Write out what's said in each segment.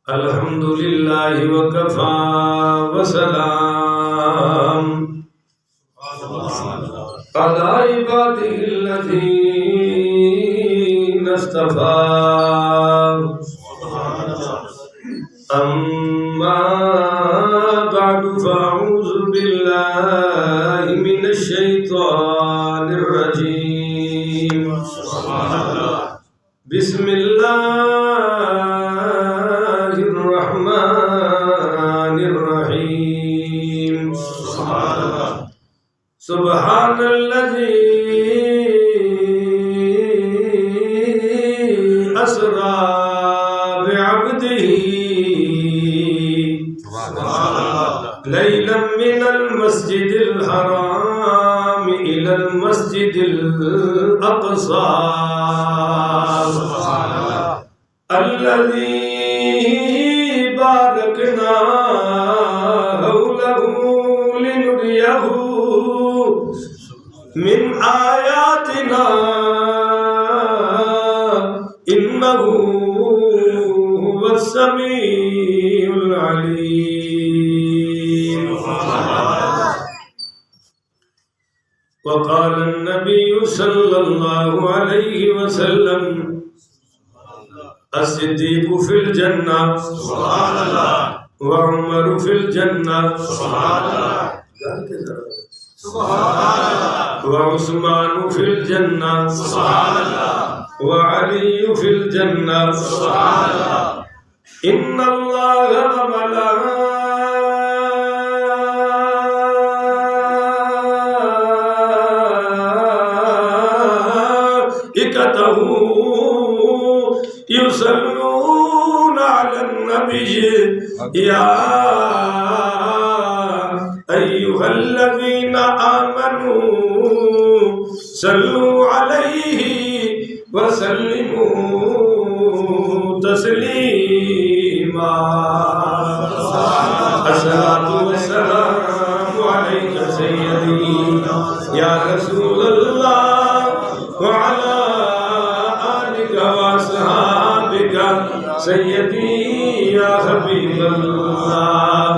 الحمد لله وكفى وسلام على عباده الذين اصطفى أما بعد فأعوذ بالله من الشيطان الرجيم بسم الله الرحمن الرحيم سبحان الذي أسرى بعبده ليلا من المسجد الحرام إلى المسجد الأقصى الذي باركنا حوله لنريه من آياتنا إنه هو السميع العليم. وقال النبي صلى الله عليه وسلم الصديق في الجنة سبحان الله وعمر في الجنة سبحان الله سبحان الله وعثمان في الجنة سبحان الله وعلي في الجنة سبحان الله إن الله وملائكته يصلون على النبي يا أيها الذين آمنوا صلوا عليه وسلموا تسليما. الصلاة والسلام عليك سيدي يا رسول الله وعلى آلك وأصحابك سيدي يا حبيب الله.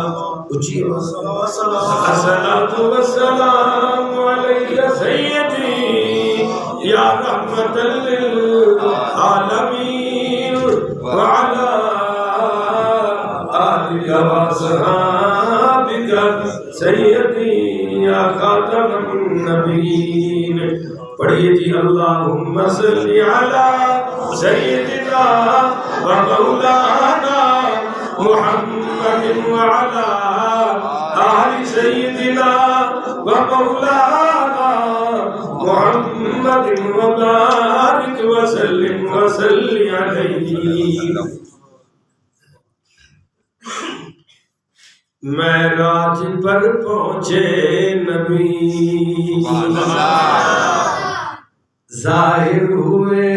الصلاة والسلام عليك سيدي يا رحمة للعالمين وعلى آلك وأصحابك سيدي يا خاتم النبيين. پڑھیے جی اللہم صلی علی سیدنا و مولانا محمد وعلی آل سیدنا و مولانا محمد وبارک وسلم وصلی علیہ. معراج پر پہنچے نبی ظاہر ہوئے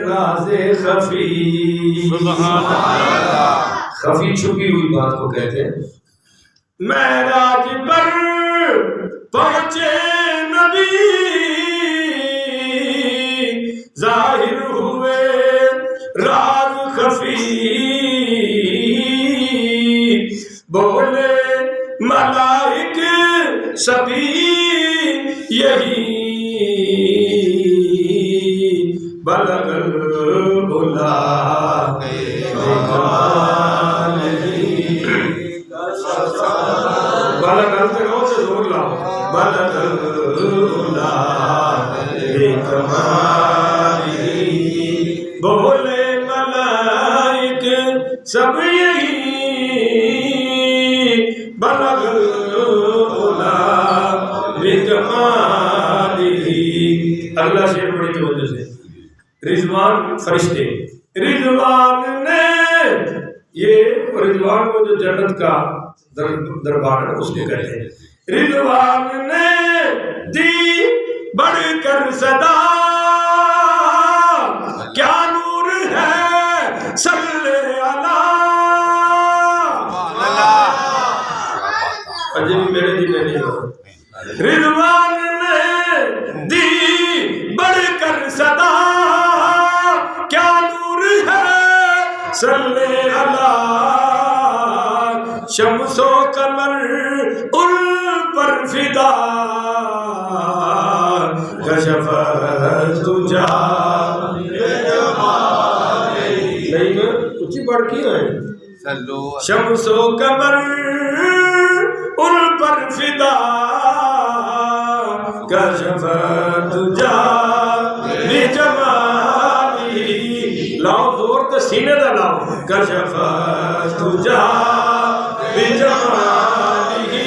راز خفی. خفی چھپی ہوئی بات کو کہتے ہیں. معراج پر پہنچے نبی ظاہر ہوئے راز خفی. بولے ملائک سبھی یہی بلغ العلا بلغ سے زور لاؤ بلغ العلا بولے ملائک سب یہی بلغ العلا بکمالہ. اگلا شعر بڑی توجہ سے. رضوان فرشتے رضوان نے یہ رضوان کو جو جنت کا دربار ہے اس کو کہتے ہیں. رضوان نے دی بڑھ کر صدا کیا نور ہے صلی اللہ. اجے بھی میرے دل میں نہیں ہو. رضوان نے دی بڑھ کر صدا صلی علی شمس و قمر ان پر فدا کشف تجا نہیں میں اچھی پڑھ کی ہے شمس و قمر ان پر فدا کشف تجا بجمالی لاؤ زور تو سینے دا لاؤ کشف تجا بجمالی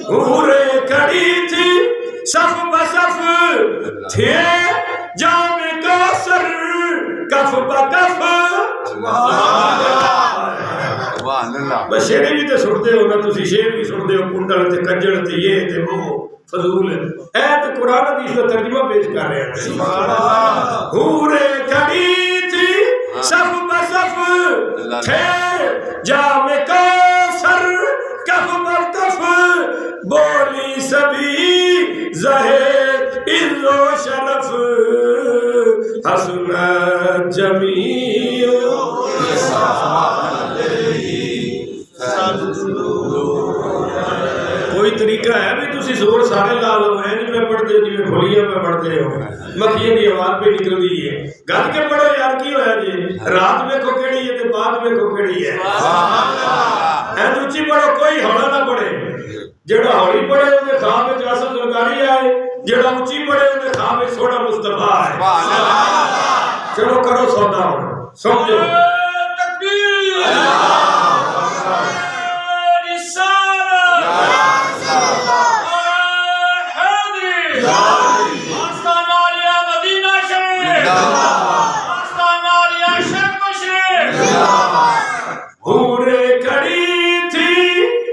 حورے کھڑی تھی صف بصف تھے جام کوثر کف بکف بس شیرے بھی تے سنتے ہو نا تسی شیر بھی سنتے ہو کنڈل تے کجڑ تے یہ تے وہ فضول ہے اے تو قرآن حدیث کا ترجمہ پیش کر رہے ہیں حورے کھڑی تھی صف بصف تھے جام کوثر کف بکف بولی سبھی زہر عز و شرف حسنت جمیع کوئی طریقہ ہے بھی تسی زور سارے لا لو ہے نہیں میں پڑھتے ہو جی میں کھولیاں میں پڑھتے ہو مکھیاں دی آواز پہ نکل دی ہے گل کے پڑھو یار کی ہویا جی رات میں کو کیڑی ہے تے بعد میں کو کیڑی ہے اے اونچی پڑھو کوئی ہولا نہ پڑھے جڑا ہولی پڑھے اون دے خواب وچ اسد زرگاری آئے جڑا اونچی پڑھے اون دے خواب وچ سونا مصطفی ہے چلو کرو سودا ہن سمجھو تکبیر حورے کھڑی تھی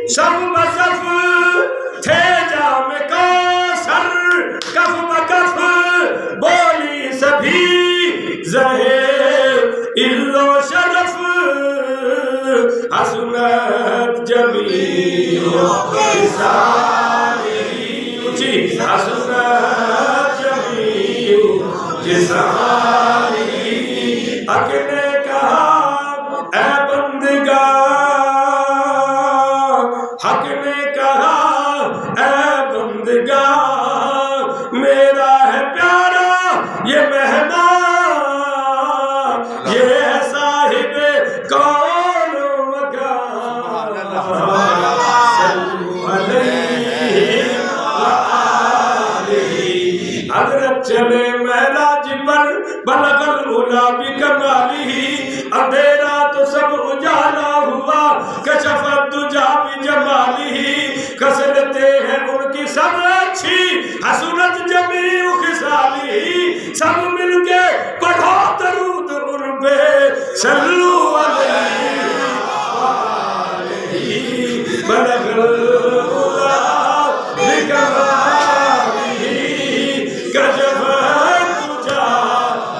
صف بصف تھے جام کوثر کف بکف بولی سبھی زہر عز و شرف حسنت جمیع خصالی حسنت جمیع خصالی حق نے کہا اے بندگاں حق نے کہا اے بندگاں میرا ہے پیارا یہ مہمان یہ ہے صاحب کون مکان صلو علیہ وآلہ حضرت چلے معراج پر بلغ العلا بکمالہ اندھیرا تو سب اجالا ہوا کشف الدجا بجمالہ خصلتیں ہیں ان کی سب اچھی حسنت جمیع خصالہ سب مل کے پڑھو درود ان پہ صلو علیہ وآلہ بلغ العلا بکمالہ کشف الدجا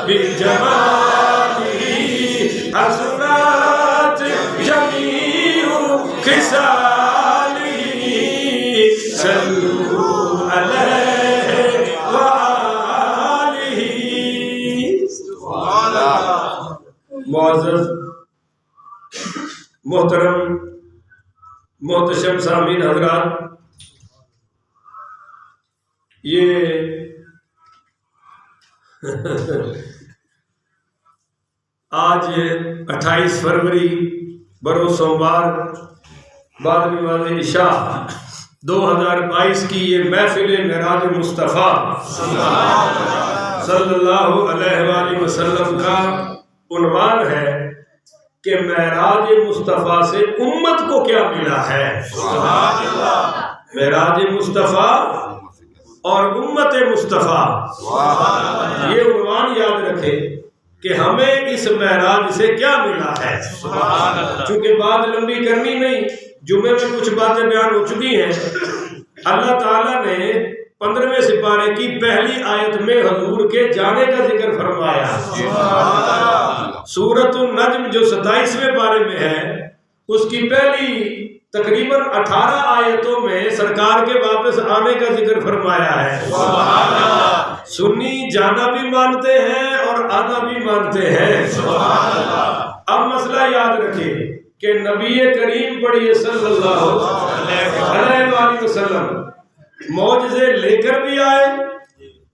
بجمالہ حسنات جمیع خصالہ صلو علیہ وآلہ معزز محترم محتشم سامعین حضرات یہ آج 28 فروری بروز سوموار بعد نماز عشاء 2022 کی یہ محفل معراج مصطفیٰ صلی اللہ علیہ وآلہ وسلم کا عنوان ہے کہ معراج مصطفیٰ سے امت کو کیا ملا ہے معراج مصطفیٰ اور امت مصطفیٰ یہ عنوان یاد رکھے کہ ہمیں اس معراج سے کیا ملا ہے چونکہ بات لمبی کرنی نہیں جمعے میں کچھ باتیں بیان ہو چکی ہیں اللہ تعالیٰ نے 15ویں سپارے کی پہلی آیت میں حضور کے جانے کا ذکر فرمایا سورۃ النجم جو 27ویں پارے میں ہے اس کی پہلی تقریباً 18 آیتوں میں سرکار کے واپس آنے کا ذکر فرمایا ہے. سبحان اللہ. سنی جانا بھی مانتے ہیں اور آنا بھی مانتے ہیں. سبحان اللہ. اب مسئلہ یاد رکھیں کہ نبی کریم پڑھیے صلی اللہ علیہ وآلہ وسلم معجزے لے کر بھی آئے.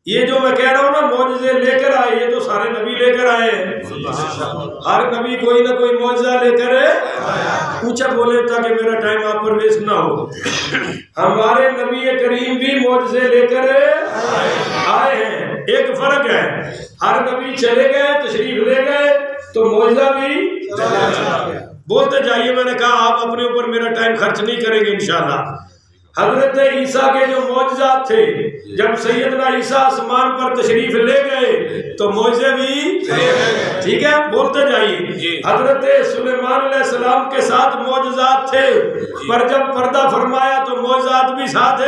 یہ جو میں کہہ رہا ہوں نا معجزے لے کر آئے، یہ تو سارے نبی لے کر آئے ہیں. ہر نبی کوئی نہ کوئی معجزہ لے کر اونچا بولے تاکہ میرا ٹائم آپ پر ویسٹ نہ ہو. ہمارے نبی کریم بھی معجزے لے کر آئے ہیں. ایک فرق ہے، ہر نبی چلے گئے تشریف لے گئے تو معجزہ بھی بولتے جائیے. میں نے کہا آپ اپنے اوپر میرا ٹائم خرچ نہیں کریں گے انشاءاللہ. حضرت عیسیٰ کے جو معجزات تھے، جب سیدنا عیسیٰ آسمان پر تشریف لے گئے تو معجزے بھی ٹھیک ہے بولتے جائیے. حضرت سلیمان علیہ السلام کے ساتھ معجزات تھے، پر جب پردہ فرمایا تو معجزات بھی ساتھ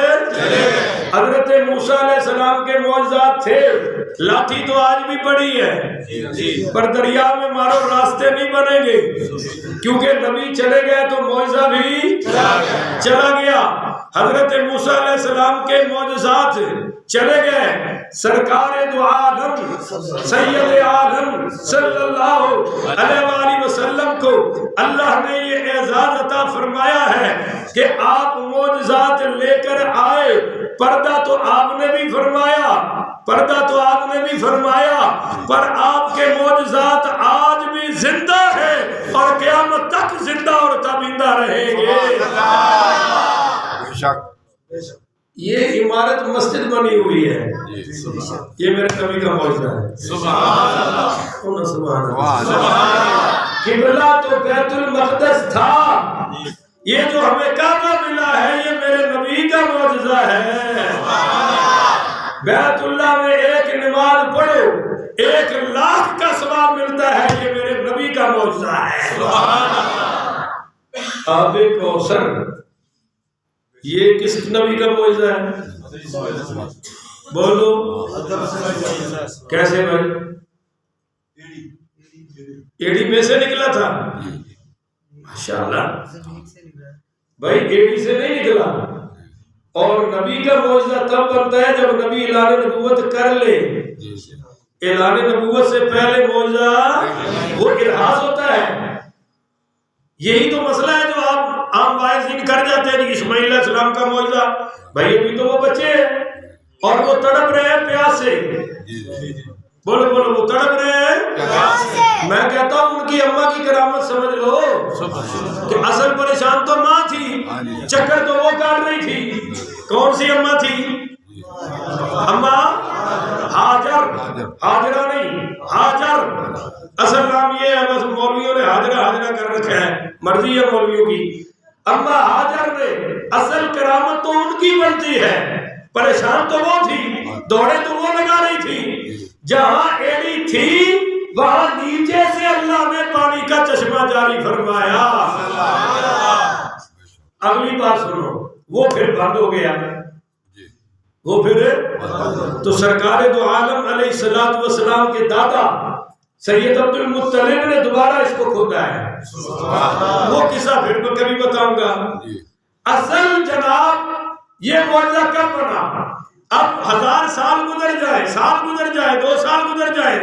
حضرت موسیٰ علیہ السلام کے معجزات تھے. لاٹھی تو آج بھی پڑی ہے، پر دریا میں مارو راستے نہیں بنیں گے، کیونکہ نبی چلے گئے تو معجزہ بھی چلا گیا. حضرت موسیٰ علیہ السلام کے معجزات چلے گئے. سرکار دو عالم سید عالم صلی اللہ علیہ وآلہ وسلم کو اللہ نے یہ اعزاز عطا فرمایا ہے کہ آپ معجزات لے کر آئے. پردہ تو آپ نے بھی فرمایا، پردہ تو آپ نے بھی فرمایا، پر آپ کے معجزات آج بھی زندہ ہے اور قیامت تک زندہ اور تابندہ رہیں گے. یہ عمارت مسجد بنی ہوئی ہے، یہ میرے نبی کا معجزہ ہے. سبحان اللہ. سبحان اللہ. قبلہ تو بیت المقدس تھا، یہ جو ہمیں کعبہ ملا ہے یہ میرے نبی کا معجزہ ہے. بیت اللہ میں ایک نماز پڑھو 1,00,000 کا ثواب ملتا ہے، یہ میرے نبی کا معجزہ ہے. سبحان اللہ. آب کوثر یہ کس نبی کا معجزہ ہے؟ بولو کیسے بھائی؟ ایڑی میں سے نکلا تھا. ماشاءاللہ بھائی، ایڑی سے نہیں نکلا. اور نبی کا معجزہ تب بنتا ہے جب نبی اعلان نبوت کر لے. اعلان نبوت سے پہلے معجزہ وہ ارہاس ہوتا ہے. یہی تو مسئلہ ہے جو آپ عام واعظین کر جاتے ہیں. اسماعیل علیہ السلام کا معجزہ، بھائی ابھی تو وہ بچے ہیں اور وہ تڑپ رہے ہیں پیاس سے. بولو بولو، وہ تڑپ رہے ہیں. میں کہتا ہوں ان کی اماں کی کرامت سمجھ لو کہ اصل پریشان تو ماں تھی، چکر تو وہ کاٹ رہی تھی. کون سی اماں تھی؟ اماں ہاجر. ہاجرہ نہیں، ہاجر. اصل نام یہ ہے، بس مولویوں نے ہاجرہ ہاجرہ کر رکھا ہے، مرضی ہے مولویوں کی. اماں ہاجر نے اصل کرامت تو ان کی بنتی ہے، پریشان تو وہ تھی، دوڑے تو وہ لگا رہی تھی. جہاں ایڑی تھی وہاں نیچے سے اللہ نے پانی کا چشمہ جاری فرمایا. اگلی بات سنو، وہ پھر بند ہو گیا. وہ پھر تو سرکار دو عالم علیہ السلام کے دادا سید عبد المطلب نے دوبارہ اس کو کھودا ہے. وہ قصہ پھر میں کبھی بتاؤں گا. اصل جناب یہ معجزہ کب بنا؟ اب 1000 سال گزر جائے، سال گزر جائے، 2 سال گزر جائے،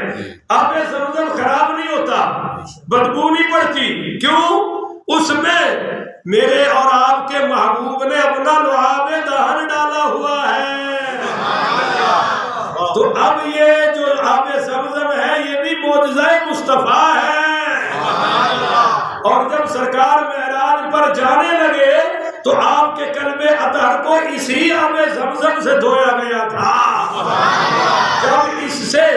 آب زمزم خراب نہیں ہوتا، بدبو نہیں پڑتی. کیوں؟ اس میں میرے اور آپ کے محبوب نے اپنا لعاب دہن ڈالا ہوا ہے. تو اب یہ جو آب زمزم ہے یہ بھی معجزہ مصطفیٰ ہے. اور جب سرکار معراج پر جانے لگے تو آپ کے قلب اطہر کو اسی آب زمزم سے دھویا گیا تھا. جب اس سے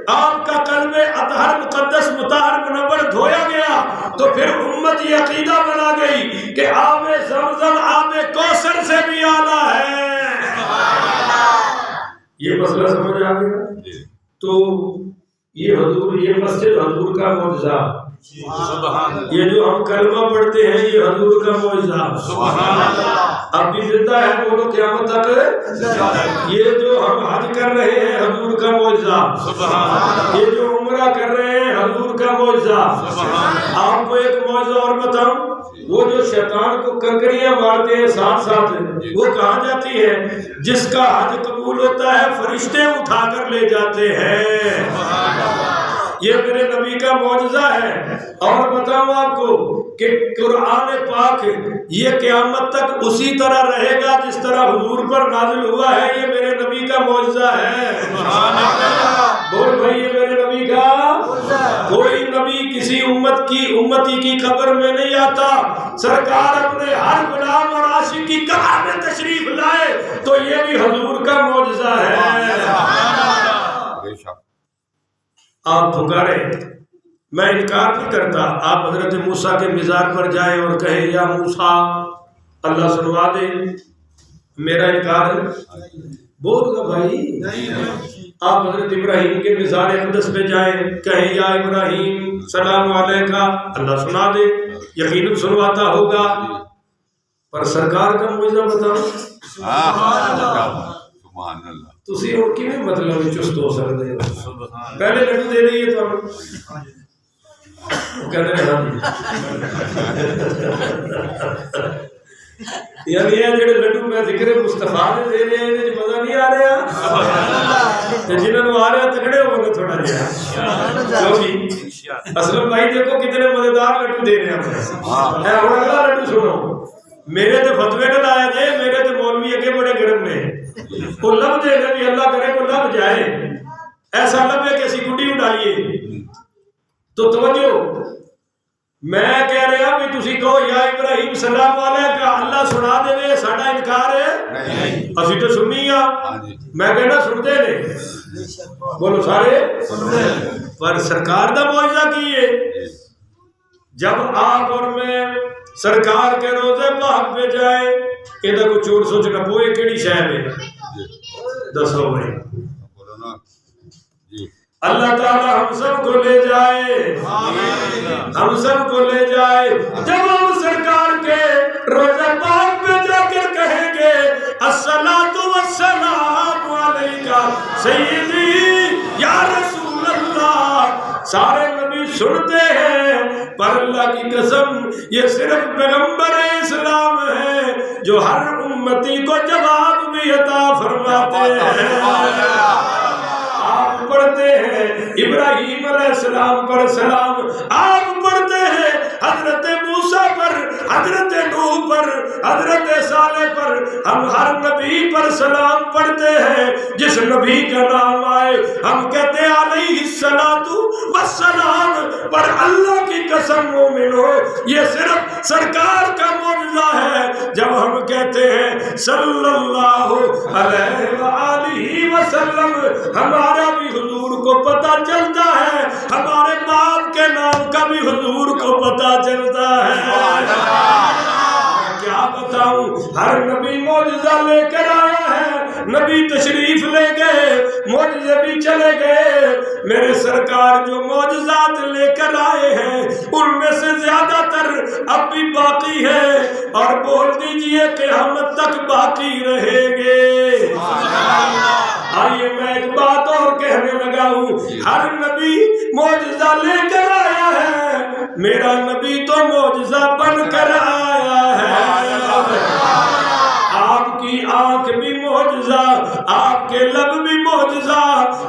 آپ کا قلب اطہر مقدس مطہر منور دھویا گیا تو پھر امت یہ عقیدہ بنا گئی کہ آب زمزم آب کوثر سے بھی اعلیٰ ہے. یہ مسئلہ سمجھ آ گیا؟ تو یہ حضور، یہ مسجد حضور کا معجزہ. یہ جو ہم کلمہ پڑھتے ہیں یہ حضور کا معجزہ. اب بھی زندہ ہے، بولو قیامت تک. یہ جو ہم حج کر رہے ہیں حضور کا معجزہ. یہ جو عمرہ کر رہے ہیں حضور کا معجزہ. آپ کو ایک معجزہ اور بتاؤں، وہ جو شیطان کو کنکریاں مارتے ہیں ساتھ ساتھ، وہ کہاں جاتی ہے؟ جس کا حج قبول ہوتا ہے فرشتے اٹھا کر لے جاتے ہیں۔ یہ میرے نبی کا معجزہ ہے۔ اور بتاؤں آپ کو کہ قرآن پاک یہ قیامت تک اسی طرح رہے گا جس طرح حضور پر نازل ہوا ہے۔ یہ میرے نبی کا معجزہ ہے۔ بول بھائی، یہ میرے نبی کا۔ کوئی نبی کسی امتی کی قبر میں نہیں آتا، سرکار اپنے ہر غلام اور عاشق کی قبر میں تشریف لائے تو یہ بھی حضور کا معجزہ ہے۔ آپ پکارے، میں انکار نہیں کرتا، آپ حضرت موسیٰ کے مزار پر جائیں اور کہیں یا موسیٰ اللہ سنوا دے، میرا انکار ہے؟ بول گا بھائی۔ آپ حضرت ابراہیم کے مزار اقدس پہ جائیں، کہیں یا ابراہیم سلام علیکہ، اللہ سنا دے، یقیناً سنواتا ہوگا۔ پر سرکار کا معجزہ بتاؤ۔ سبحان اللہ۔ تسی اور کی میں مطلب چست ہو سکتے ہو؟ پہلے لڈو دے رہی ہے تو وہ کہتے ہیں ہاں یعنی یہ جڑے لڈو میں ذکر مصطفیٰ دے رہے ہیں انہیں مزہ نہیں آ رہا، جنہوں نے آ رہا تکڑے ہوگا تھوڑا جہاں، کیونکہ اسلم بھائی دیکھو کتنے مزیدار لڈو دے رہے ہیں۔ اور اگلا لڈو سنو، میرے تے فتوے نہ لایا جائے، میرے تے مولوی اگے بڑے گرم نے، وہ لب دے دے بھی اللہ کرے وہ لب جائے، ایسا لب ہے کہ اسی گڈی اڑائیے۔ تو توجہ، میں کہہ رہا بھی تسی کہو یا ابراہیم سلام علیکہ اللہ سنا دے وے، ساڈا انکار ہے؟ اسی تو سننی ہاں، میں کہنا سنتے نے، بولو سارے پر سرکار دا معجزہ کیے۔ جب آپ اور میں سرکار کے روزے پاک پہ جائے، یہ تو کوئی چور سوچ نہ پوئے کیڑی شہر ہے، دسو بھائی۔ اللہ تعالی ہم سب کو لے جائے، ہم سب کو لے جائے۔ جب ہم سرکار کے روزہ پاک پہ جا کر کہیں گے الصلاۃ والسلام علیکہ سیدی یا رسول اللہ، سارے نبی سنتے ہیں، پر اللہ کی قسم یہ صرف پیغمبر اسلام ہے جو ہر امتی کو جواب بھی عطا فرماتے ہیں۔ آپ پڑھتے ہیں ابراہیم علیہ السلام پر سلام، آپ پڑھتے ہیں حضرت موسیٰ پر، حضرت نوح پر، حضرت صالح پر، ہم ہر نبی پر سلام پڑھتے ہیں۔ جس نبی کا نام آئے ہم کہتے ہیں علیہ الصلاۃ والسلام، پر اللہ کی قسم مومنو یہ صرف سرکار کا معجزہ ہے جب ہم کہتے ہیں صلی اللہ علیہ وآلہ وسلم۔ ہمارا بھی حضور کو پتہ چلتا ہے، ہمارے باپ کے نام کا بھی حضور کو پتہ چلتا ہے۔ کیا بتاؤں، ہر نبی معجزہ لے کر آیا ہے، نبی تشریف لے گئے، معجزے بھی چلے گئے۔ میرے سرکار جو معجزات لے کر آئے ہیں ان میں سے زیادہ تر اب بھی باقی ہے، اور بول دیجئے قیامت تک باقی رہیں گے۔ آئیے میں ایک بات اور کہنے لگا ہوں، ہر نبی معجزہ لے کر آیا ہے، میرا نبی تو معجزہ بن کر آیا ہے۔ آپ کی آنکھ بھی معجزہ، آپ کے لب بھی معجزہ،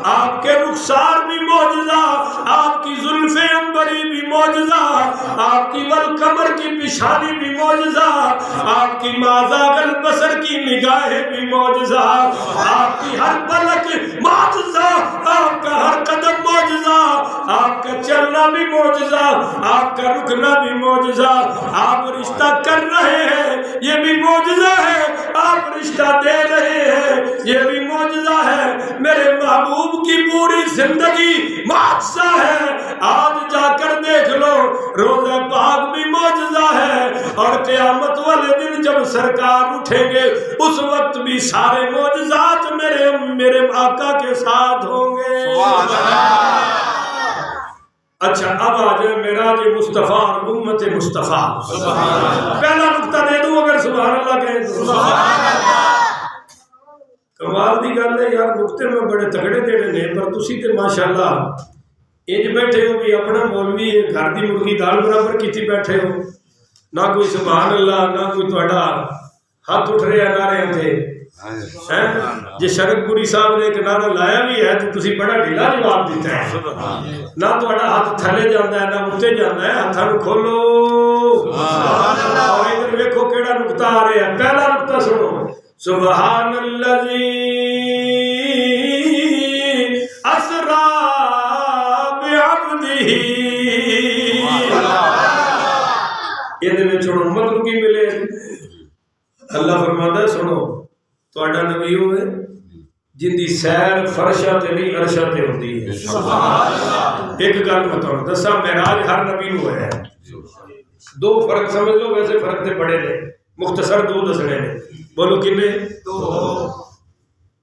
آپ کے رخسار بھی معجزہ، آپ کی زلف عنبری بھی معجزہ، آپ کی والقمر کی پیشانی بھی معجزہ، آپ کی مازاغ البصر کی نگاہیں بھی معجزہ، آپ کی ہر پلک معجزہ، آپ کا ہر قدم معجزہ، آپ کا چلنا بھی معجزہ، آپ کا رکنا بھی معجزہ، آپ رشتہ کر رہے ہیں یہ بھی معجزہ ہے، آپ رشتہ دے رہے ہیں یہ بھی معجزہ ہے۔ میرے محبوب کی پوری زندگی معجزہ ہے۔ آج جا کر دیکھ لو، روزہ پاک بھی معجزہ ہے، اور قیامت والے دن جب سرکار اٹھیں گے اس وقت بھی سارے معجزات میرے آقا کے ساتھ ہوں گے۔ اچھا اب آ جائے معراج مصطفیٰ اور امت مصطفیٰ۔ پہلا نقطہ دے دوں اگر سبحان اللہ کہیں تو۔ کمال دی گل ہے یار، نقطے میں بڑے تگڑے دینے نے، پر تسی تے ماشاءاللہ انج بیٹھے ہو بھی اپنا مولوی گھر دی مرغی دال برابر کیتی بیٹھے ہو۔ نہ کوئی سبحان اللہ، نہ کوئی تہاڈا ہاتھ اٹھ رہا نعرے تے جی شرک پوری صاحب نے ایک نعرہ لایا بھی ہے تو تسی بڑا ڈھیلا جواب دیتا ہے، نہ تہاڈا ہاتھ تھلے جاندا ہے نہ اُتے جاندا ہے، ہاتھاں نوں کھولو اور ادھر ویکھو کیڑا نقطہ آ رہا ہے، پہلا نقطہ سنو، سبحان الذی اسرا بعبدہ، یہ وچ امت نوں کی ملے؟ اللہ فرماتا ہے سنو تہاڈا نبی ہوئے جن دی سیر فرشاں تے نہیں عرشاں تے ہوندی ہے، سبحان اللہ۔ ایک گل میں تانوں دساں، معراج ہر نبی نوں ہوا ہے، دو فرق سمجھ لو، ویسے فرق تے بڑے نے، مختصر دو دسنے نے، بولو کنے؟ دو۔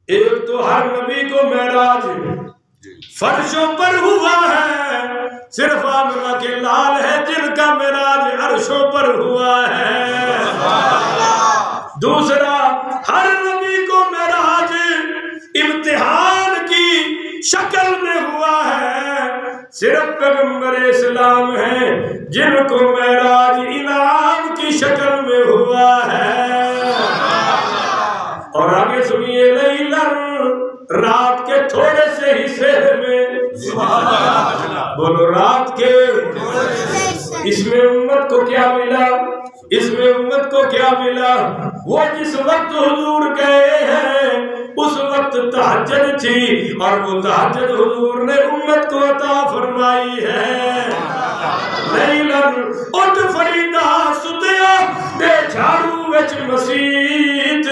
ایک تو ہر نبی کو معراج فرشوں پر ہوا ہے، صرف آمنہ کے لال ہے جن کا معراج عرشوں پر ہوا ہے۔ دوسرا ہر نبی کو معراج امتحان کی شکل میں ہوا ہے، صرف پیغمبر اسلام ہیں جن کو معراج انعام کی شکل میں ہوا ہے۔ اور آگے سنیے، لیلن، رات کے تھوڑے سے حصے میں، بولو رات کے، اس میں امت کو کیا ملا؟ اس میں امت کو کیا ملا؟ وہ جس وقت حضور گئے ہیں اس وقت تہجد تھی، اور وہ تہجد حضور نے امت کو عطا فرمائی ہے۔ لیلن اٹھ فریدا ستیا دے جھاڑو وچ مسیت،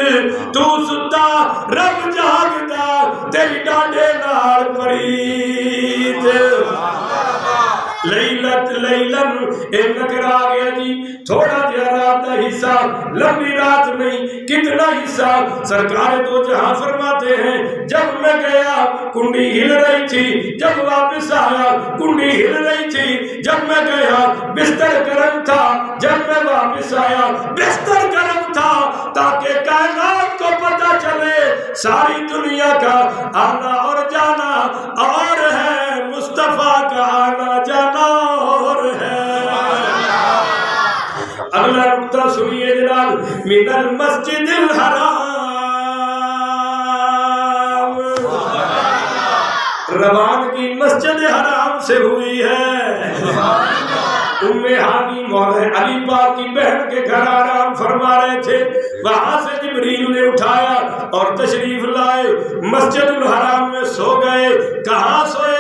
تو ستا رب جاگدا تیری ڈاڈے نال پریت۔ لیلن اے نکر آ گیا جی، تھوڑا جہا رات کا حصہ، لمبی رات نہیں، کتنا حصہ؟ سرکار دو جہاں فرماتے ہیں جب میں گیا کنڈی ہل رہی تھی، جب واپس آیا کنڈی ہل رہی تھی، جب میں گیا بستر گرم تھا، جب میں واپس آیا بستر گرم تھا، تاکہ کائنات کو پتہ چلے ساری دنیا کا آنا اور جانا اور ہے، مصطفیٰ کا آنا جانا اور ہے۔ اگلا نقطہ سنیے جناب، من المسجد الحرام، روانگی مسجد حرام سے ہوئی ہے۔ ام ہانی مولا علی پاک کی بہن کے گھر آرام فرما رہے تھے، وہاں سے جبریل نے اٹھایا اور تشریف لائے، مسجد الحرام میں سو گئے۔ کہاں سوئے؟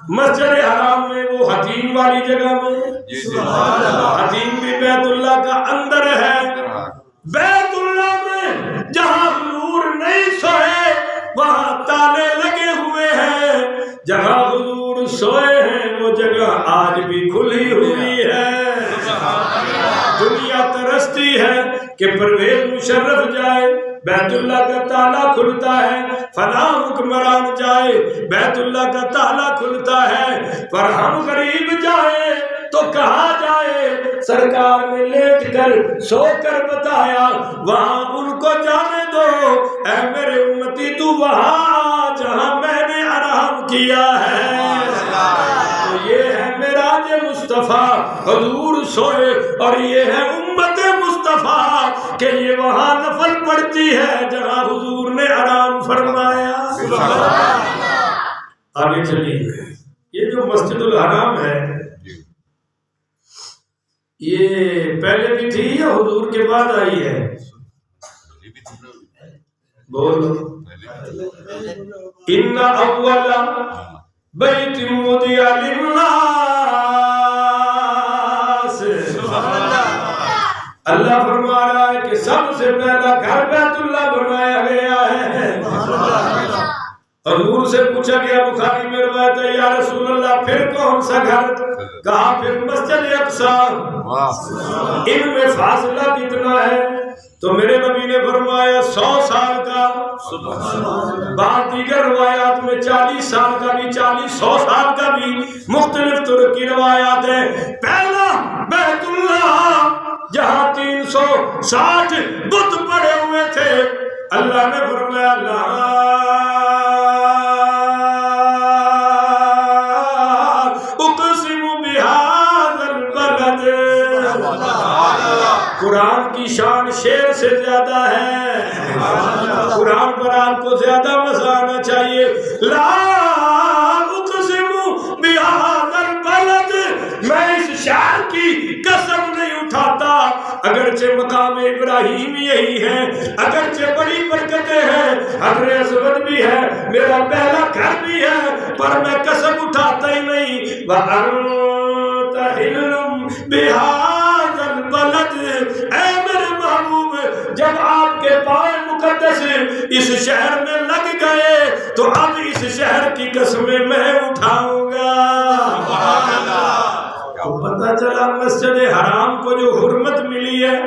مسجد حرام میں، وہ حتیم والی جگہ میں، حتیم بھی بیت اللہ کا اندر ہے، بیت اللہ میں جہاں حضور نہیں سوئے وہاں تالے لگے ہوئے ہیں، جہاں حضور سوئے ہیں وہ جگہ آج بھی کھلی ہوئی ہے۔ دنیا ترستی ہے کہ پرویز مشرف جائے، بیت اللہ کا تالا کھلتا ہے، فلاں حکمران جائے بیت اللہ کا تالا کھلتا ہے، پر ہم غریب جائے تو کہاں جائے؟ سرکار نے لیٹ کر سو کر بتایا وہاں ان کو جانے دو، اے میرے امتی تو وہاں جہاں میں نے آرام کیا ہے۔ تو یہ ہے معراج مصطفیٰ، حضور سوئے، اور یہ ہے امت مصطفیٰ کہ یہ وہاں نفل پڑتی ہے جہاں حضور نے آرام فرمایا۔ آگے چلیے، یہ جو مسجد الحرام ہے یہ پہلے بھی تھی یا حضور کے بعد آئی ہے؟ بولو، ان اول بیت وضع للناس، اللہ فرما رہا ہے کہ سب سے پہلا گھر بیت اللہ بنایا گیا ہے۔ حضور سے پوچھا گیا، بخاری میں روایت ہے، یا رسول اللہ پھر کون سا گھر؟ کہا پھر مسجد اقصی۔ ان میں فاصلہ کتنا ہے؟ تو میرے نبی نے فرمایا 100 سال کا، بعض دیگر روایات میں 40 سال کا بھی، 100 سال کا بھی، مختلف طرح کی روایات ہیں۔ پہلا بیت اللہ جہاں 360 بت پڑے ہوئے تھے، اللہ نے فرمایا اقسم بہذا البلد قرآن کی شان شیر سے زیادہ ہے. قرآن پر آپ کو زیادہ مزہ آنا چاہیے. لا اقسم بہذا البلد، میں اس شہر کی قسم نہیں اٹھاتا اگرچہ مقام ابراہیم یہی ہے، اگرچہ بڑی برکتیں ہیں، حجر اسود بھی ہے، میرا پہلا گھر بھی ہے، پر میں قسم اٹھاتا ہی نہیں. وَأَنْتَ حِلٌّ بِهَذَا الْبَلَدِ، اے میرے محبوب جب آپ کے پائے مقدس اس شہر میں لگ گئے تو اب اس شہر کی قسمیں میں اٹھاؤں گا. تو پتہ چلا مسجد حرام کو جو حرمت ملی ہے،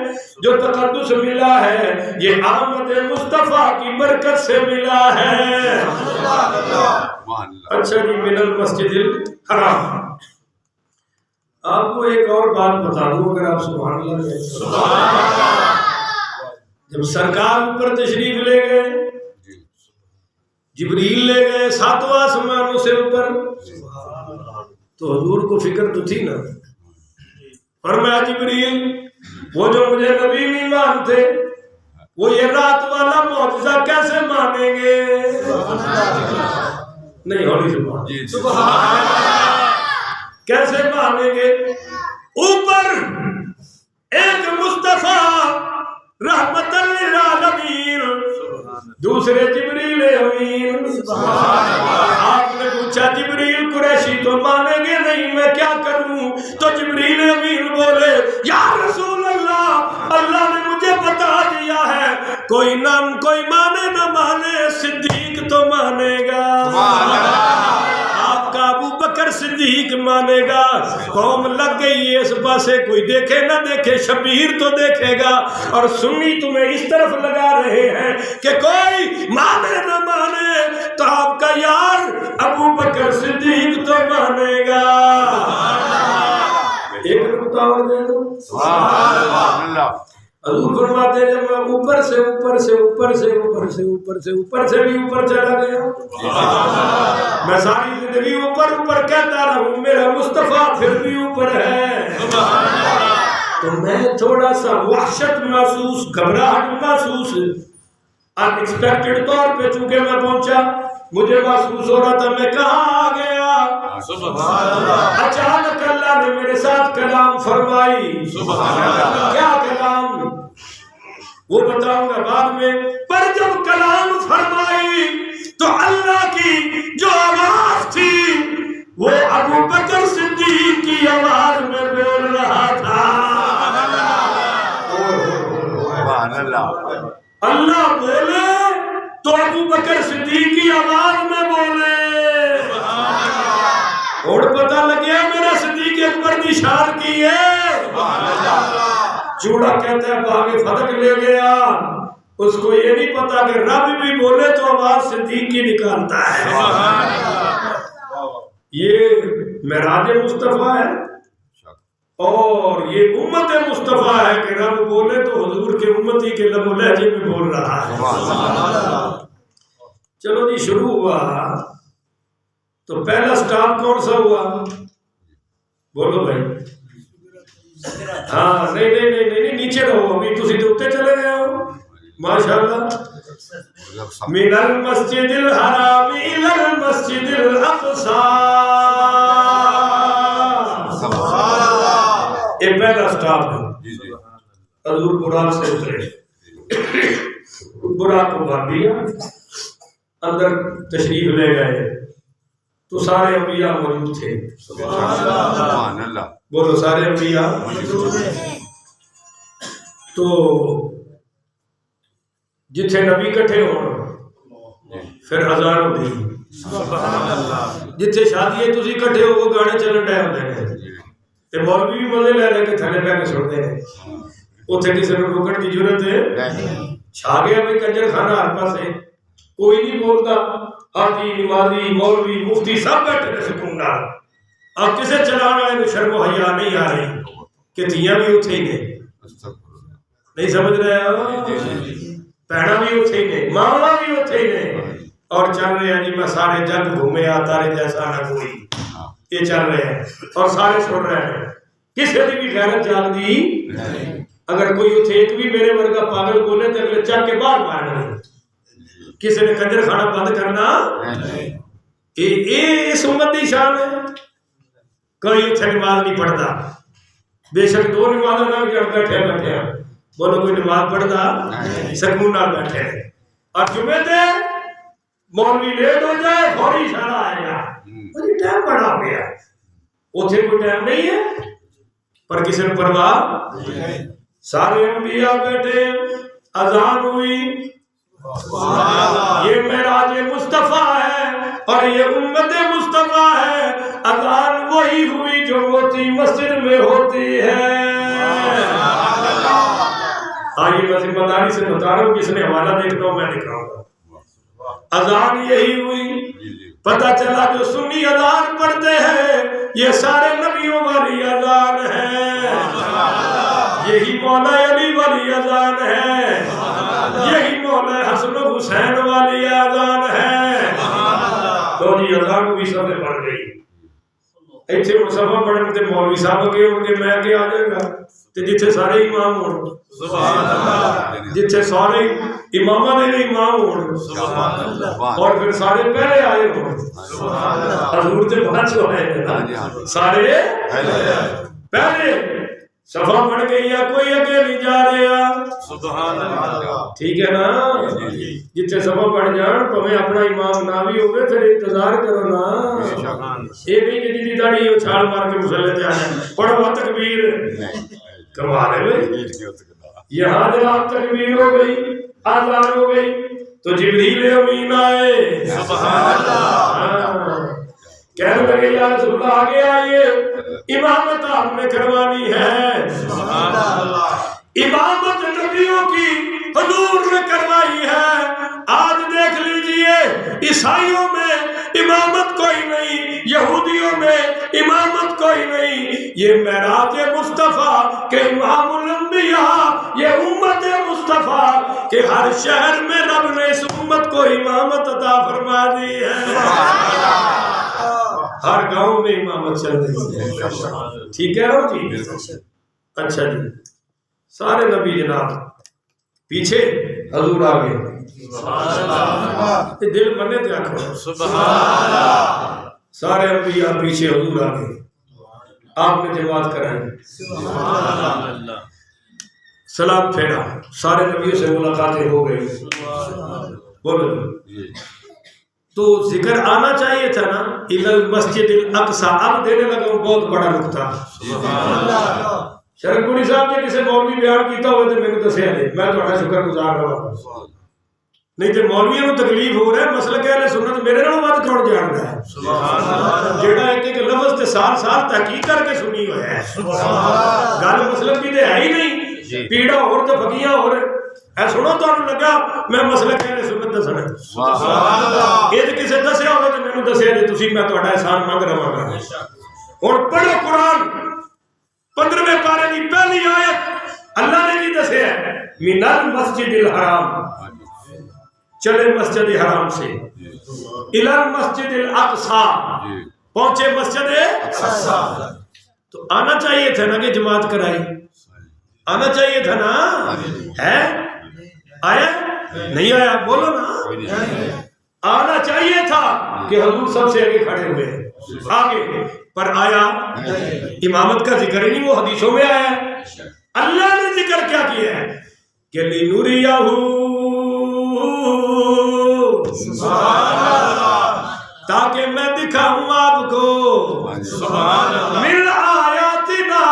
جو تقدس ملا ہے، یہ آمد مصطفیٰ کی برکت سے ملا ہے. اچھا جی، من المسجد الحرام. آپ کو ایک اور بات بتا دوں، اگر آپ سبحان اللہ کہیں. جب سرکار اوپر تشریف لے گئے، جبریل لے گئے ساتواں آسمانوں سے اوپر، تو حضور کو فکر تو تھی نا. فرمایا جبریل، وہ جو مجھے نبی نہیں مانتے وہ یہ رات والا معجزہ کیسے مانیں گے؟ نہیں ہولی زبان، کیسے مانیں گے؟ اوپر ایک مصطفیٰ رحمت للعالمین، دوسرے جبریل امین. آپ نے پوچھا جبریل قریشی تو مانیں گے نہیں، میں کیا کروں؟ تو جبریل امین بولے، یا رسول اللہ، اللہ نے مجھے بتا دیا ہے کوئی مانے نہ مانے، صدیق تو مانے گا. آپ کا ابو بکر صدیق مانے گا. قوم لگ گئی ہے اس پاسے، کوئی دیکھے نہ دیکھے شبیر تو دیکھے گا، اور سنی تمہیں اس طرف لگا رہے ہیں کہ کوئی مانے نہ مانے تو آپ کا یار ابو بکر صدیق تو مانے گا. ایک نقطہ اور دے دو. حضور فرماتے ہیں جب میں اوپر سے بھی اوپر چلا گیا، میں ساری زندگی اوپر کہتا رہوں میرا مصطفیٰ پھر بھی اوپر ہے. تو میں تھوڑا سا وحشت محسوس، گھبراہٹ محسوس، ان ایکسپیکٹڈ طور پہ چونکہ میں پہنچا، مجھے محسوس ہو رہا تھا میں کہاں آ گیا. اچانک اللہ نے میرے ساتھ کلام فرمائی. کیا کلام؟ وہ بتاؤں گا بعد میں. پر جب کلام فرمائی تو اللہ کی جو آواز تھی وہ ابو بکر صدیق کی آواز میں بول رہا تھا. اللہ بولے تو ابو بکر صدیق کی آواز میں بولے. اور پتہ لگیا میرا صدیق اکبر نشان کی ہے. چوڑا کہتا ہے باغ فتح لے گیا، اس کو یہ نہیں پتا کہ رب بھی بولے تو آواز صدیق کی نکالتا ہے. یہ معراج مصطفیٰ ہے اور یہ امت مصطفیٰ ہے کہ رب بولے تو حضور کے امتی کے لب و لہجے میں بول رہا ہے. چلو جی شروع ہوا تو پہلا سٹاپ کون سا ہوا؟ بولو بھائی. ہاں نہیں نیچے رہو، ابھی تسی تو اوپر چلے گئے ہو. ماشاءاللہ. من المسجد الحرام الى المسجد الاقصى. یہ پہلا سٹاپ ہے. حضور براق سے اترے، براق کو بھر دیا، اندر تشریف لے گئے تو سارے انبیاء موجود تھے. سبحان اللہ. بولو سارے انبیاء. تو جتھے نبی کٹھے ہون پھر اذان ہوندی، جتھے شادی ہے تسی کٹھے ہو وہ گانے چلن ڈے ہوندے نے تے مولوی بھی مزے لے لے کے تھلے پہ کے سنتے ہیں. اوتھے کسی نوں روکن کی ضرورت ہے؟ چھا گیا بھائی کنجر خانہ ہر پاسے، کوئی نہیں بولتا. حاجی، نمازی، مولوی، مفتی سب بیٹھے نے سکون نال. اب کسے چلانے والے کو شرم و حیا نہیں آ رہی کہ دھیاں بھی اتھے ہی نے. نہیں سمجھ رہے ہو؟ پہنا بھی اتھے ہی نے، ماما بھی اتھے ہی نے، اور چل رہے ہیں جی میں سارے جگ گھومے آتا رہے جیسا نہ کوئی. یہ چل رہے ہیں اور سارے سن رہے ہیں. کسی کی بھی غیرت جاگ دی. اگر کوئی اتنے ایک بھی میرے ورگا پاگل بولے تو اگلے چک کے باہر مارنا، کسی نے کنجر کھانا بند کرنا، اس امت کی شان ہے۔ کوئی اتنے نماز نہیں پڑھتا، بے شک 2 نمازوں نہ بیٹھے بیٹھے بولو کوئی نماز پڑھتا سکون نہ بیٹھے، اور جمعے تے مولوی لیٹ ہو جائے فوری اشارہ آئے گا ٹائم بڑا ہو گیا، اتنے کوئی ٹائم نہیں ہے پر کسی نے پرواہ۔ سارے انبیاء بیٹھے، اذان ہوئی، یہ معراج مصطفیٰ ہے اور یہ امت مصطفیٰ ہے، اذان وہی ہوئی جو موتی مسجد میں ہوتی ہے۔ آئیے میں ذمہ داری سے بتا رہا ہوں، کس نے حوالہ دیکھنا ہو میں دکھاؤں گا۔ اذان یہی ہوئی، پتہ چلا جو سنی اذان پڑھتے ہیں یہ سارے نبیوں والی اذان ہے، یہی مولا علی والی اذان ہے، یہی مولا حسن و حسین والی اذان ہے۔ تو جی اذان بھی سب نے پڑھ گئی، ایتھے مصطفیٰ پڑھن تے مولوی صاحب اگے ہون گے، میں اگے آ جائے گا تے جتھے سارے امام ہون، جتھے سارے امامہ نے امام ہون اور پھر سارے پہلے آئے ہون، حضور تے بعد چ آئے نا، سارے پہلے صفا پڑھ گئی یا کوئی اگے نہیں جا رہا، سبحان اللہ، ٹھیک ہے نا؟ جتھے صفا پڑھ جان پویں اپنا امام نہ بھی ہوئے پھر انتظار کرو نا، یہ نہیں کہ جی داڑھی چھال مار کے مصلی تے آ جائے پڑھو تکبیر، کمال ہے بھائی۔ یہاں جناب تکبیر ہو گئی، آذان ہو گئی تو جبریل امین آئے، سبحان اللہ، کہنے لگے یا رسول اللہ آگے آئیے، امامت آپ نے کروانی ہے، سبحان اللہ، امامت نبیوں کی حضور نے کروائی ہے۔ آج دیکھ لیجئے عیسائیوں میں امامت کوئی نہیں، یہودیوں میں امامت کوئی نہیں، یہ معراج مصطفیٰ کہ امام الانبیاء، یہ امت مصطفیٰ کہ ہر شہر میں رب نے اس امت کو امامت عطا فرما دی ہے، ہر گاؤں میں امامت چل رہی ہے، ٹھیک ہے نا جی؟ اچھا جی، سارے نبی جناب پیچھے، حضور آگے، دل منے تے آکھو سبحان اللہ، سارے انبیاء پیچھے، حضور آگے، آپ نے جماعت کرائی، سبحان اللہ، سلام پھیرا، سارے نبیوں سے ملاقاتیں ہو گئی، بولو تو ذکر آنا چاہیے تھا نا، اِلَى الْمَسْجِدِ الْأَقْصَى، اب دینے لگا ہوں بہت بڑا نقطہ، سبحان اللہ، شرک پوری صاحب نے کسی مولوی بیان کیتا ہوئے تو میں نے دسیا دے، میں تو شکر گزار رہا ہوں، نہیں تو مولویوں کو تکلیف ہو رہا ہے، مسئلہ کہ اہل سنت میرے نال بات کون جاندا ہے، جیڑا ایک ایک لفظ تے سال سال تحقیق کر کے سنی ہوا ہے، گل مسلک کی تے ہے ہی نہیں، پیڑا اور تے فقیاں اور اے سنو تانوں لگا میں مسئلہ کہ اہل سنت دسنا، سبحان اللہ، اے تے کسے دسیا ہوے تے مینوں دسیا جے تسی میں تہاڈا احسان منگ رہا ہاں۔ ہن پڑھو قرآن 15ویں پارے کی پہلی آیت، اللہ نے کی دسیا ہے، من المسجد الحرام، چلے مسجد حرام سے، الی المسجد الاقصی، پہنچے مسجد اقصی، تو آنا چاہیے تھا نا کہ جماعت کرائی، آنا چاہیے تھا نا، ہے آیا نہیں آیا، بولو نا، آنا چاہیے تھا کہ حضور سب سے آگے کھڑے ہوئے آگے، پر آیا امامت کا ذکر ہی نہیں، وہ حدیثوں میں آیا ہے، اللہ نے ذکر کیا کیا ہے کہ لِنُرِيَهُ، تاکہ میں دکھاؤں آپ کو من آیاتنا،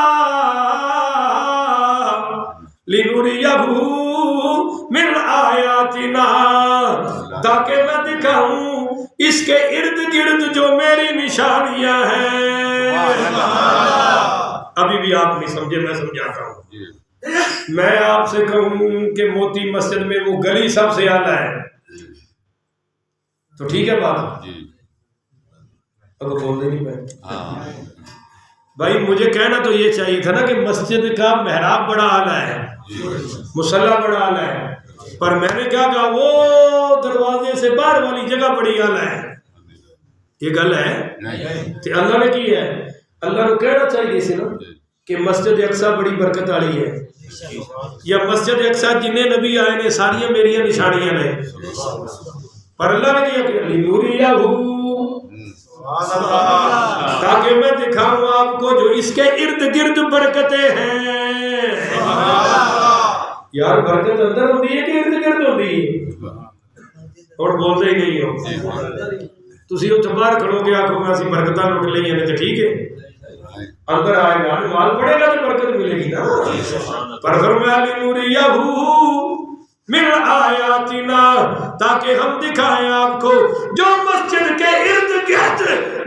لِنُرِيَهُ من آیاتنا، تاکہ میں دکھاؤں اس کے ارد گرد جو میری نشانیاں ہیں۔ ابھی بھی آپ نہیں سمجھے، میں سمجھاتا ہوں، میں آپ سے کہوں کہ موتی مسجد میں وہ گلی سب سے اعلیٰ ہے تو ٹھیک ہے بات، اگر بول دے نہیں پائے بھائی، مجھے کہنا تو یہ چاہیے تھا نا کہ مسجد کا محراب بڑا اعلیٰ ہے، مصلی بڑا اعلیٰ ہے، پر میں نے کیا کہا وہ دروازے سے باہر والی جگہ بڑی اعلیٰ ہے، یہ گل ہے کہ اللہ نے کی ہے، اللہ نے کہنا چاہیے سی نا، کہ مسجد اقصی بڑی برکت والی ہے، یا مسجد اقصی جنہیں نبی آئے نے ساریاں میری نشانیاں نے، پر اللہ نے کیا کہ لنوریہ تاکہ میں دکھاؤں آپ کو جو اس کے ارد گرد برکتیں ہیں۔ یار برکت اندر ہوتی ہے کہ ارد گرد ہوتی ہے؟ اور بولتے ہی نہیں ہو، تسی وہ باہر کھڑو کے آنکھوں میں اسی برکتاں لوٹ لیں گے تو ٹھیک ہے، اندر آئے گا نماز پڑھے گا تو برکت ملے گی نا۔ پر فرمایا لنوریہ من آیاتنا تاکہ ہم دکھائیں آپ کو جو مسجد کے ارد گرد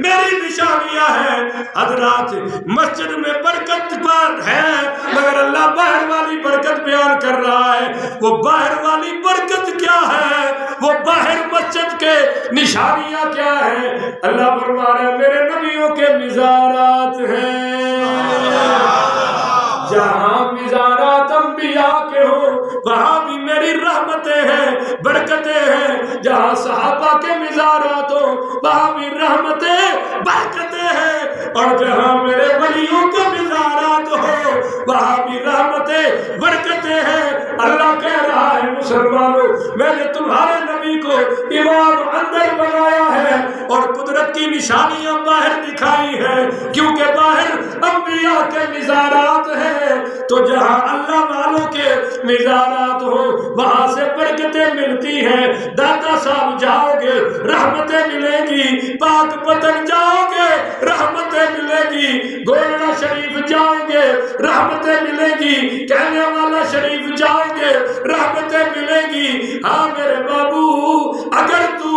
میری نشانیاں ہیں۔ حضرات مسجد میں برکت بار ہے مگر اللہ باہر والی برکت بیان کر رہا ہے۔ وہ باہر والی برکت کیا ہے؟ وہ باہر مسجد کے نشانیاں کیا ہیں؟ اللہ فرما رہا ہے میرے نبیوں کے مزارات ہیں، جہاں مزارات انبیاء کے ہوں وہاں بھی میری رحمتیں ہیں، برکتیں ہیں، جہاں صحابہ کے مزارات ہوں وہاں بھی رحمتیں، برکتیں ہیں، اور جہاں میرے ولیوں کے مزارات ہوں وہاں بھی رحمتیں، برکتیں ہیں۔ اللہ کہہ رہا ہے مسلمانوں میں نے تمہارے نبی کو امام اندر بنایا ہے اور قدرت کی نشانیاں باہر دکھائی ہیں، کیونکہ باہر انبیاء کے مزارات ہیں، تو جہاں اللہ والوں کے مزارات ہو وہاں سے برکتیں ملتی ہیں۔ داتا صاحب جاؤ گے رحمتیں ملے گی، پاک پتن جاؤ گے رحمتیں ملے گی، گولڑا شریف جاؤ گے رحمتیں ملے گی، کہنے والا شریف جاؤ گے رحمتیں ملے گی۔ ہاں میرے بابو اگر تو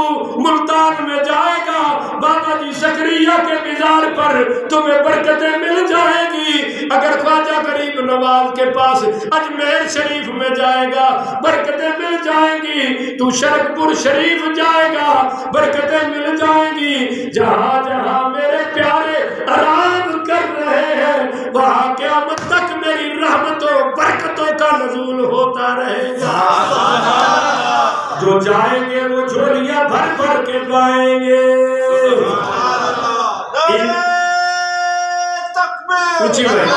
ملتان میں جائے گا بابا جی زکریا کے مزار پر تمہیں برکتیں مل جائے گی، اگر خواجہ غریب نواز کے پاس اجمیر شریف میں جائے گا برکتیں مل جائیں گی، تو شرک پور شریف جائے گا برکتیں مل جائیں گی۔ جہاں جہاں میرے پیارے آرام کر رہے ہیں وہاں قیامت تک میری رحمتوں برکتوں کا نزول ہوتا رہے گا۔ جو جائیں گے وہ جھولیاں بھر بھر کے پائیں گے۔ اونچی بھائی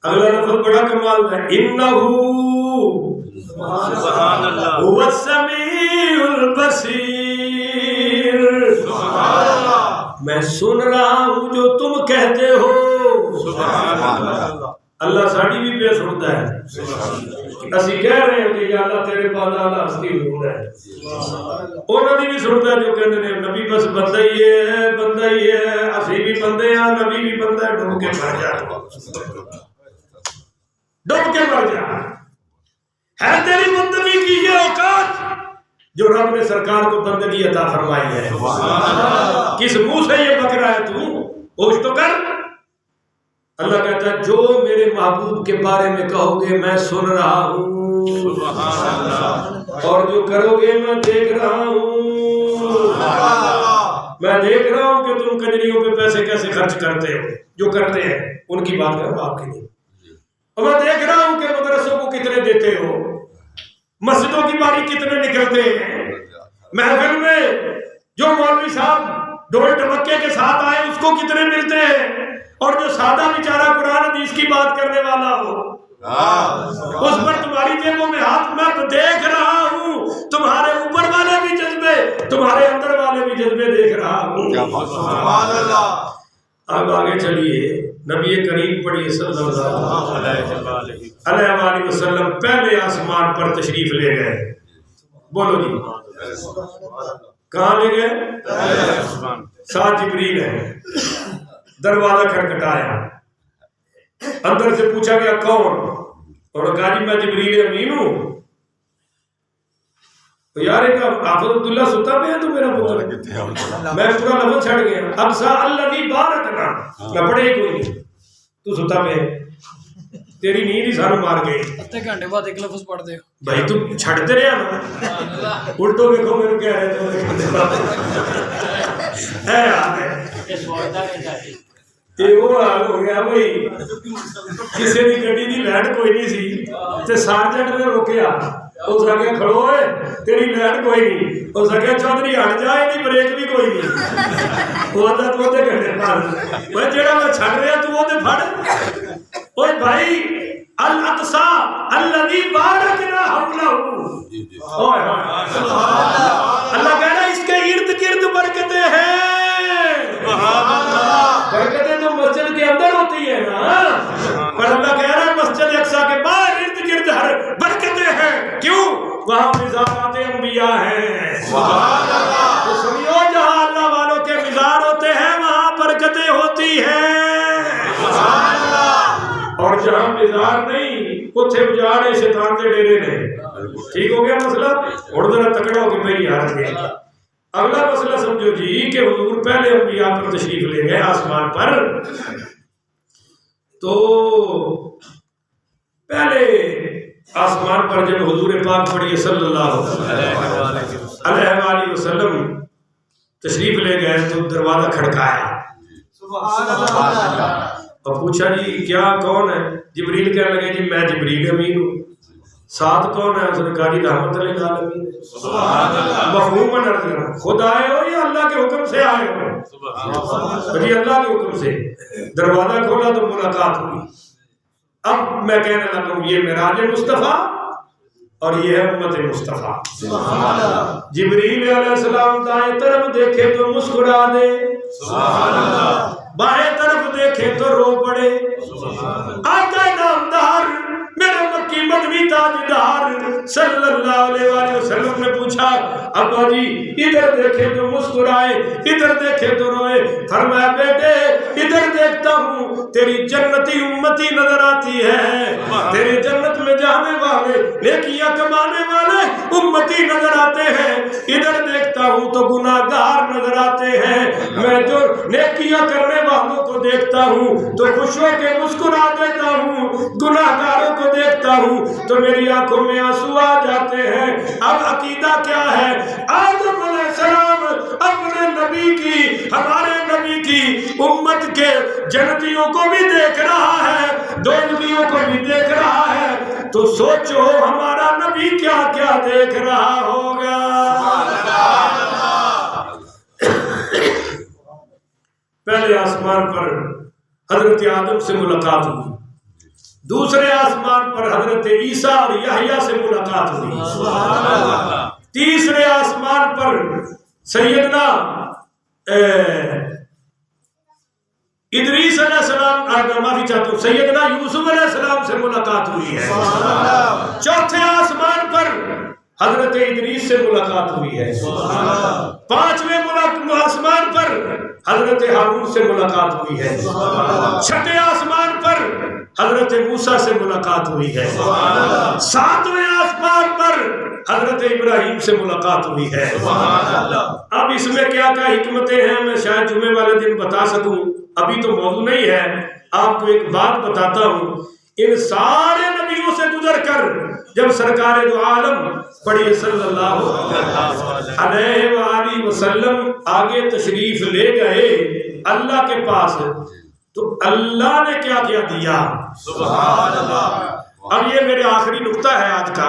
اگلا لفظ بڑا کمال ہے، انہو هو السمیع البصیر، میں سن رہا ہوں جو تم کہتے ہو۔ اللہ ساڑی بھی پہ سنتا ہے، اسی کہہ رہے ہیں کہ یا اللہ تیرے پاس اللہ ہستی حضور ہے، انہوں نے بھی سنتا ہے جو کہتے ہیں نبی بس بندہ ہی ہے، بندہ ہی ہے، اسی بھی بندے ہیں، نبی بھی بندہ ہے، ڈوب کے مر جا، ڈوب کے مر جا۔ ہے تیری بندگی کی یہ اوقات جو رب نے سرکار کو بندگی عطا فرمائی ہے، کس منہ سے یہ بک رہا ہے تو ہوش تو کر۔ اللہ کہتا ہے جو میرے محبوب کے بارے میں کہو گے میں سن رہا ہوں، اور جو کرو گے میں دیکھ رہا ہوں، میں دیکھ رہا ہوں کہ تم کنجریوں پہ پیسے کیسے خرچ کرتے ہو، جو کرتے ہیں ان کی بات کر رہا ہوں آپ کے لیے، اور میں دیکھ رہا ہوں کہ مدرسوں کو کتنے دیتے ہو، مسجدوں کی باری کتنے نکلتے ہیں، محفل میں جو مولوی صاحب ڈول ڈمکے کے ساتھ آئے اس کو کتنے ملتے ہیں، اور جو سادہ بیچارہ قرآن حدیث کی بات کرنے والا ہو اس پر تمہاری جیبوں میں ہاتھ، میں دیکھ رہا ہوں، تمہارے اوپر والے بھی جذبے، تمہارے اندر والے بھی جذبے دیکھ رہا ہوں۔ سبحان اللہ۔ اب آگے چلیے، نبی کریم پڑھیے صلی اللہ علیہ وسلم پہلے آسمان پر تشریف لے گئے، بولو جی کہاں لے گئے؟ ساتھ جبریل ہے، دروازہ کھٹکھٹایا، اندر سے پوچھا گیا کون، اور کہا جی میں جبریل امین ہوں۔ تو یار ایک حافظ عبداللہ ستا پہ ہے تو میرا پتر، میں پورا لفظ چھڑ گیا، اب سا اللہ بارکنا، میں پڑھے کوئی نہیں، تو ستا پہ ہے، تیری نیند ہی سانو مار گئی، ہفتے گھنٹے بعد ایک لفظ پڑھ دے بھائی، تم چھڑتے رہے نا، الٹو دیکھو میرے کہہ رہے تھے ہے یاد ہے یہ وہ حال ہو گیا بھائی، کسی دی گڈی دی لائٹ کوئی نہیں سی تے سارجنٹ نے روکیا، اس آگے کھڑو ہے تیری لائن کوئی نہیں، اس آگے چودھری ہٹ جائے نہیں بریک بھی کوئی نہیں، وہ آدھا تو دے گھنٹے پڑھ وہ جڑا میں چھڑ رہا تو وہ دے پڑھ۔ اوہ بھائی الاقصی الذی بارکنا حولہ، اللہ کہہ رہا ہے اس کے ارد گرد برکتیں ہیں، برکتیں تو مسجد کے اندر ہوتی ہیں نا، پر اللہ کہہ رہا ہے مسجد اقصی کے باہر ارد گرد ہر برکتیں ہیں، کیوں؟ وہاں مزارات انبیاء ہیں، تو سنیو جہاں اللہ والوں کے مزار ہوتے ہیں وہاں برکتیں ہوتی ہیں، اور جہاں مزار نہیں اتھے اجاڑے شیطان دے ڈیرے نے۔ ٹھیک ہو گیا مسئلہ؟ اور ذرا تکڑا ہو کے بھائی یاد رکھیں۔ اگلا مسئلہ سمجھو جی کہ حضور پہلے انبیاء پر تشریف لے گئے آسمان پر، تو پہلے آسمان پر جب حضور پاک پڑھیے صلی اللہ علیہ وآلہ وسلم تشریف لے گئے تو دروازہ کھڑکایا، اور پوچھا جی کیا کون ہے؟ جبریل کہنے لگے جی میں جبریل امین ہوں۔ ساتھ کون ہے؟ اس نے کہا جی رحمت للعالمین ہے۔ مفہوم عرض کرنا، خود آئے ہو یا اللہ کے حکم سے آئے ہو؟ جی اللہ کے حکم سے۔ دروازہ کھولا تو ملاقات ہوئی۔ اب میں کہنے لگا ہوں یہ معراج مصطفیٰ اور یہ ہے امت مصطفیٰ۔ جبریل علیہ السلام دائیں طرف دیکھے تو مسکرا دے، بائیں طرف دیکھے تو رو پڑے۔ آقا نامدار میرے مکی مدنی تاجدار صلی اللہ علیہ وآلہ وسلم نے پوچھا ابا جی ادھر دیکھے تو مسکرائے ادھر دیکھے تو روئے، فرمایا بیٹے ادھر دیکھتا ہوں تیری جنتی امتی نظر آتی ہے، تیری جنت میں جانے والے نیکیاں کمانے والے امتی نظر آتے ہیں، ادھر دیکھتا ہوں تو گناہگار نظر آتے ہیں، میں جو نیکیاں کرنے والوں کو دیکھتا ہوں تو خوش ہو کے مسکرا دیتا ہوں، گناہگاروں کو دیکھتا ہوں تو میری آنکھوں میں آنسو آ جاتے ہیں۔ اب عقیدہ کیا ہے؟ آدم علیہ السلام اپنے نبی کی ہمارے نبی کی امت کے جنتیوں کو بھی دیکھ رہا ہے، دوزخیوں کو بھی دیکھ رہا ہے، تو سوچو ہمارا نبی کیا کیا دیکھ رہا ہوگا۔ پہلے آسمان پر حضرت آدم سے ملاقات ہوئی، دوسرے آسمان پر حضرت عیسیٰ اور یحییٰ سے ملاقات ہوئی، تیسرے آسمان پر سیدنا ادریس علیہ السلام معافی چاہتا ہوں سیدنا یوسف علیہ السلام سے ملاقات ہوئی ہے، چوتھے آسمان پر حضرت ادریس سے ملاقات ہوئی ہے، پانچویں آسمان پر حضرت ہارون سے ملاقات ہوئی ہے، چھٹے آسمان پر حضرت موسیٰ سے ملاقات ہوئی ہے، ساتویں آسمان پر حضرت ابراہیم سے ملاقات ہوئی ہے۔ اب اس میں کیا کیا حکمتیں ہیں میں شاید جمعے والے دن بتا سکوں، ابھی تو موضوع نہیں ہے، آپ کو ایک بات بتاتا ہوں۔ ان سارے نبیوں سے گزر کر جب سرکار دو عالم پڑھیے صلی اللہ علیہ وآلہ وسلم آگے تشریف لے گئے اللہ کے پاس، تو اللہ نے کیا کیا دیا؟ سبحان اللہ۔ اب یہ میرے آخری نقطہ ہے آج کا،